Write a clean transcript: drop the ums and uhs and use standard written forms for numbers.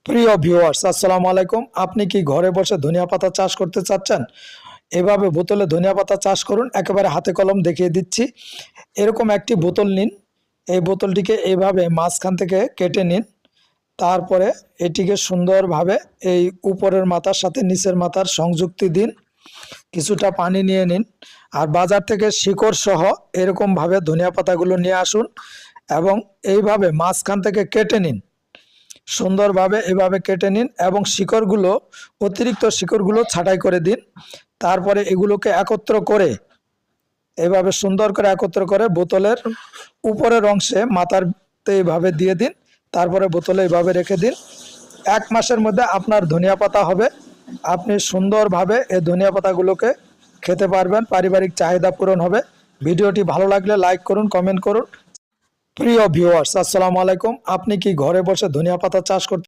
প্রিয় ভিউয়ার্স, আসসালামু আলাইকুম। আপনি কি ঘরে বসে ধনিয়া পাতা চাষ করতে চাচ্ছেন? এভাবে বোতলে ধনিয়া পাতা চাষ করুন। একেবারে হাতে কলম দেখিয়ে দিচ্ছি। এরকম একটি বোতল নিন। এই বোতলটিকে এইভাবে মাঝখান থেকে কেটে নিন। তারপরে এটিকে সুন্দরভাবে এই উপরের মাথার সাথে নিচের মাথার সংযুক্তি দিন। কিছুটা পানি নিয়ে নিন। আর বাজার থেকে শিকড় সহ এরকমভাবে ধনিয়া পাতাগুলো নিয়ে আসুন এবং এইভাবে মাঝখান থেকে কেটে নিন। সুন্দরভাবে এভাবে কেটে নিন এবং অতিরিক্ত শিকড়গুলো ছাঁটাই করে দিন। তারপরে এগুলোকে একত্র করে এভাবে সুন্দর করে একত্র করে বোতলের উপরের অংশে মাথাতে এইভাবে দিয়ে দিন। তারপরে বোতলে এইভাবে রেখে দিন। 1 মাসের মধ্যে আপনার ধনিয়া পাতা হবে। আপনি সুন্দরভাবে এই ধনিয়া পাতাগুলোকে খেতে পারবেন। পারিবারিক চাহিদা পূরণ হবে। ভিডিওটি ভালো লাগলে লাইক করুন, কমেন্ট করুন। প্রিয় ভিউয়ার্স, আসসালামু আলাইকুম। আপনি কি ঘরে বসে ধনিয়া পাতা চাষ করতে